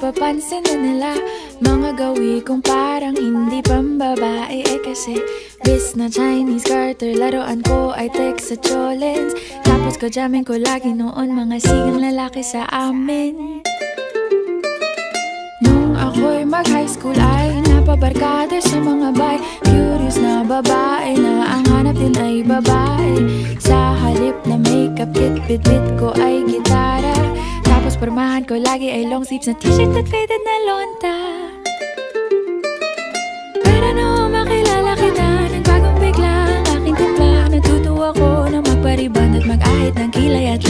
napapansin na nila mga gawi kong parang hindi pambabae. Kasi bis na Chinese garter, laruan ko ay text sa cholens. Tapos ko jamming ko lagi noon mga sigang lalaki sa amin. Nung ako'y mag-high school ay napabarkada sa mga bay. Curious na babae na ang hanap din ay babae. Sa halip na makeup kit, bit-bit ko ay gitara. Tapos pormahan ko lagi ay long sleeves na t-shirt at faded na lonta. Para noong makilala kita, nagbagong bigla ang aking timpla. Natutuwa ko na magpariban at mag-ahit ng kilay at